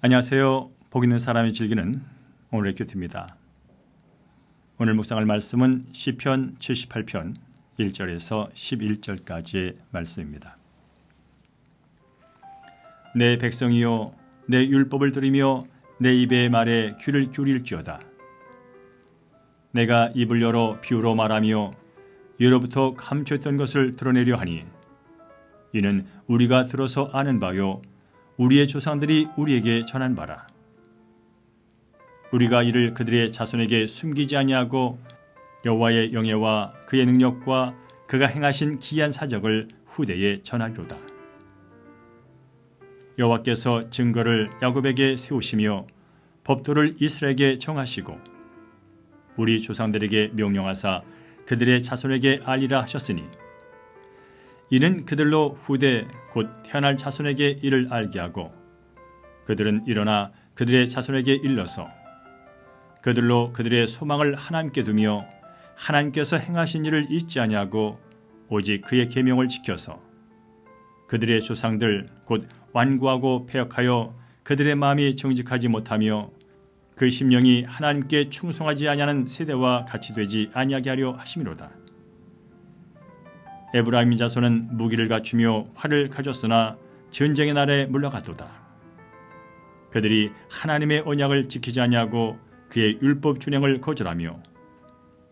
안녕하세요. 복 있는 사람이 즐기는 오늘의 큐티입니다. 오늘 묵상할 말씀은 시편 78편 1절에서 11절까지의 말씀입니다. 내 백성이여 내 율법을 들으며 내 입의 말에 귀를 기울일지어다. 내가 입을 열어 비유로 말하며 예로부터 감추었던 것을 드러내려 하니 이는 우리가 들어서 아는 바요 우리의 조상들이 우리에게 전한 바라. 우리가 이를 그들의 자손에게 숨기지 아니하고 여호와의 영예와 그의 능력과 그가 행하신 기이한 사적을 후대에 전하리로다. 여호와께서 증거를 야곱에게 세우시며 법도를 이스라엘에게 정하시고 우리 조상들에게 명령하사 그들의 자손에게 알리라 하셨으니 이는 그들로 후대 곧 태어날 자손에게 이를 알게 하고 그들은 일어나 그들의 자손에게 일러서 그들로 그들의 소망을 하나님께 두며 하나님께서 행하신 일을 잊지 아니하고 오직 그의 계명을 지켜서 그들의 조상들 곧 완고하고 패역하여 그들의 마음이 정직하지 못하며 그 심령이 하나님께 충성하지 아니하는 세대와 같이 되지 아니하게 하려 하심이로다. 에브라임 자손은 무기를 갖추며 활을 가졌으나 전쟁의 날에 물러갔도다. 그들이 하나님의 언약을 지키지 아니하고 그의 율법 준행을 거절하며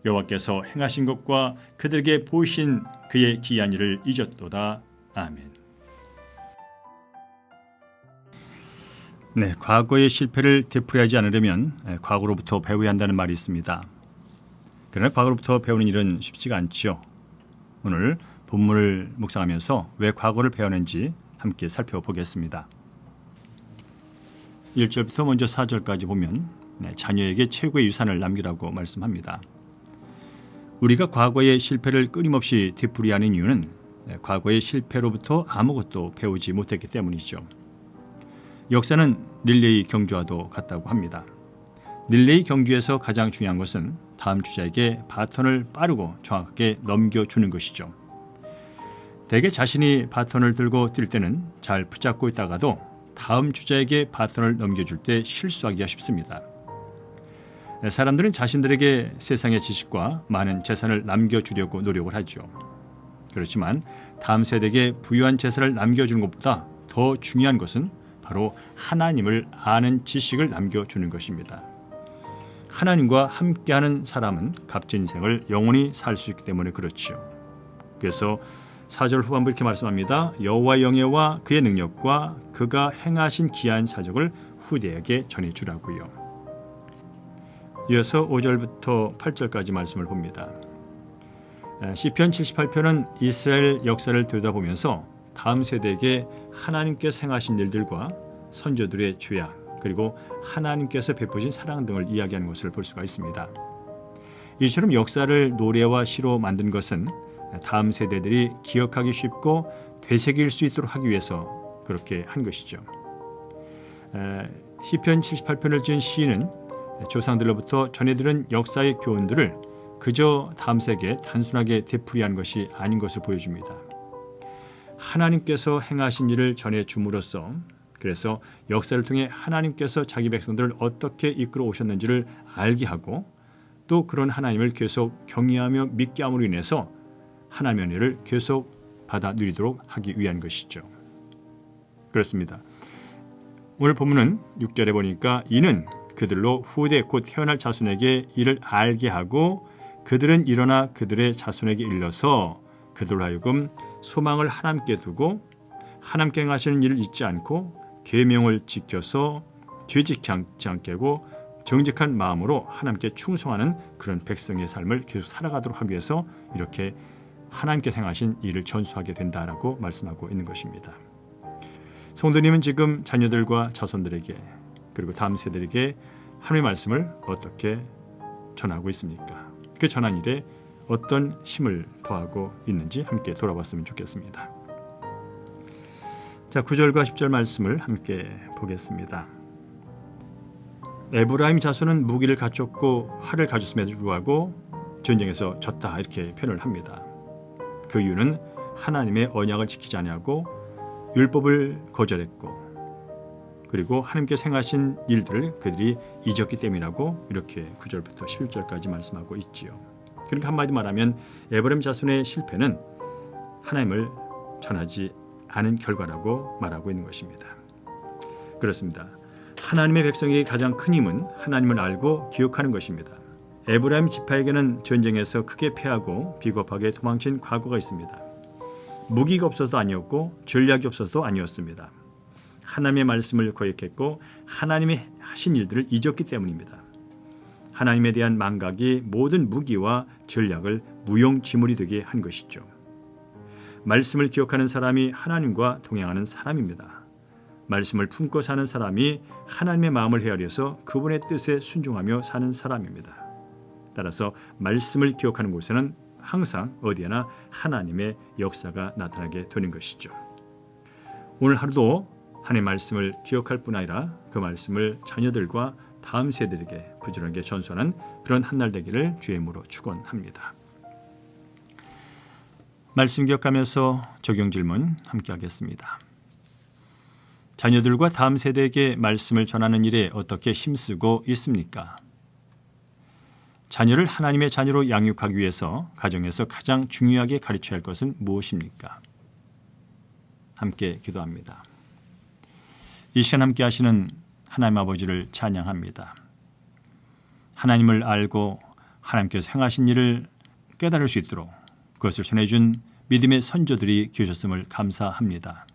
여호와께서 행하신 것과 그들에게 보이신 그의 기이한 일을 잊었도다. 아멘. 네, 과거의 실패를 되풀이하지 않으려면 과거로부터 배워야 한다는 말이 있습니다. 그러나 과거로부터 배우는 일은 쉽지가 않지요. 오늘 본문을 묵상하면서 왜 과거를 배우는지 함께 살펴보겠습니다. 1절부터 먼저 4절까지 보면 자녀에게 최고의 유산을 남기라고 말씀합니다. 우리가 과거의 실패를 끊임없이 되풀이하는 이유는 과거의 실패로부터 아무것도 배우지 못했기 때문이죠. 역사는 릴레이 경주와도 같다고 합니다. 릴레이 경주에서 가장 중요한 것은 다음 주자에게 바톤을 빠르고 정확하게 넘겨주는 것이죠. 대개 자신이 바톤을 들고 뛸 때는 잘 붙잡고 있다가도 다음 주자에게 바톤을 넘겨줄 때 실수하기가 쉽습니다. 사람들은 자신들에게 세상의 지식과 많은 재산을 남겨주려고 노력을 하죠. 그렇지만 다음 세대에게 부유한 재산을 남겨주는 것보다 더 중요한 것은 바로 하나님을 아는 지식을 남겨주는 것입니다. 하나님과 함께하는 사람은 값진 인생을 영원히 살 수 있기 때문에 그렇지요. 그래서 4절 후반부 이렇게 말씀합니다. 여호와의 영예와 그의 능력과 그가 행하신 기이한 사적을 후대에게 전해주라고요. 이어서 5절부터 8절까지 말씀을 봅니다. 시편 78편은 이스라엘 역사를 들여다보면서 다음 세대에게 하나님께서 행하신 일들과 선조들의 죄악 그리고 하나님께서 베푸신 사랑 등을 이야기하는 것을 볼 수가 있습니다. 이처럼 역사를 노래와 시로 만든 것은 다음 세대들이 기억하기 쉽고 되새길 수 있도록 하기 위해서 그렇게 한 것이죠. 시편 78편을 지은 시인은 조상들로부터 전해들은 역사의 교훈들을 그저 다음 세대에 단순하게 되풀이한 것이 아닌 것을 보여줍니다. 하나님께서 행하신 일을 전해줌으로써 그래서 역사를 통해 하나님께서 자기 백성들을 어떻게 이끌어 오셨는지를 알게 하고 또 그런 하나님을 계속 경외하며 믿게 함으로 인해서 하나님의 은혜를 계속 받아 누리도록 하기 위한 것이죠. 그렇습니다. 오늘 본문은 6절에 보니까 이는 그들로 후대 곧 태어날 자손에게 이를 알게 하고 그들은 일어나 그들의 자손에게 일러서 그들로 하여금 소망을 하나님께 두고 하나님께 행하시는 일을 잊지 않고 계명을 지켜서 죄짓지 않게 하고 정직한 마음으로 하나님께 충성하는 그런 백성의 삶을 계속 살아가도록 하기 위해서 이렇게 하나님께 행하신 일을 전수하게 된다라고 말씀하고 있는 것입니다. 성도님은 지금 자녀들과 자손들에게 그리고 다음 세대에게 하나님의 말씀을 어떻게 전하고 있습니까? 그 전한 일에 어떤 힘을 더하고 있는지 함께 돌아봤으면 좋겠습니다. 자, 9절과 10절 말씀을 함께 보겠습니다. 에브라임 자손은 무기를 갖췄고 활을 가졌음에도 불구하고 전쟁에서 졌다 이렇게 표현을 합니다. 그 이유는 하나님의 언약을 지키지 아니하고 율법을 거절했고 그리고 하나님께서 행하신 일들을 그들이 잊었기 때문이라고 이렇게 9절부터 11절까지 말씀하고 있지요. 그러니까 한마디 말하면 에브라임 자손의 실패는 하나님을 전하지 않은 결과라고 말하고 있는 것입니다. 그렇습니다. 하나님의 백성의 가장 큰 힘은 하나님을 알고 기억하는 것입니다. 에브라임 지파에게는 전쟁에서 크게 패하고 비겁하게 도망친 과거가 있습니다. 무기가 없어서도 아니었고 전략이 없어서도 아니었습니다. 하나님의 말씀을 거역했고 하나님이 하신 일들을 잊었기 때문입니다. 하나님에 대한 망각이 모든 무기와 전략을 무용지물이 되게 한 것이죠. 말씀을 기억하는 사람이 하나님과 동행하는 사람입니다. 말씀을 품고 사는 사람이 하나님의 마음을 헤아려서 그분의 뜻에 순종하며 사는 사람입니다. 따라서 말씀을 기억하는 곳에는 항상 어디에나 하나님의 역사가 나타나게 되는 것이죠. 오늘 하루도 하나님의 말씀을 기억할 뿐 아니라 그 말씀을 자녀들과 다음 세대에게 부지런하게 전수하는 그런 한날 되기를 주의 이름으로 축원합니다. 말씀 기억하면서 적용 질문 함께 하겠습니다. 자녀들과 다음 세대에게 말씀을 전하는 일에 어떻게 힘쓰고 있습니까? 자녀를 하나님의 자녀로 양육하기 위해서 가정에서 가장 중요하게 가르쳐야 할 것은 무엇입니까? 함께 기도합니다. 이 시간 함께 하시는 하나님 아버지를 찬양합니다. 하나님을 알고 하나님께서 행하신 일을 깨달을 수 있도록 그것을 전해준 믿음의 선조들이 계셨음을 감사합니다.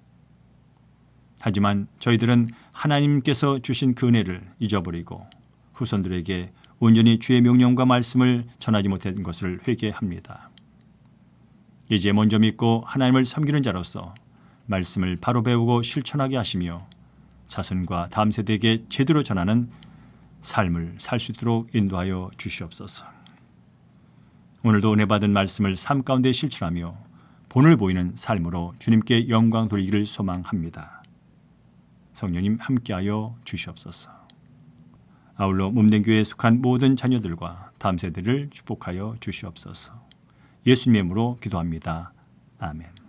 하지만 저희들은 하나님께서 주신 그 은혜를 잊어버리고 후손들에게 온전히 주의 명령과 말씀을 전하지 못한 것을 회개합니다. 이제 먼저 믿고 하나님을 섬기는 자로서 말씀을 바로 배우고 실천하게 하시며 자손과 다음 세대에게 제대로 전하는 삶을 살 수 있도록 인도하여 주시옵소서. 오늘도 은혜 받은 말씀을 삶 가운데 실천하며 본을 보이는 삶으로 주님께 영광 돌리기를 소망합니다. 성령님 함께하여 주시옵소서. 아울러 몸된 교회에 속한 모든 자녀들과 다음 세대를 축복하여 주시옵소서. 예수님의 이름으로 기도합니다. 아멘.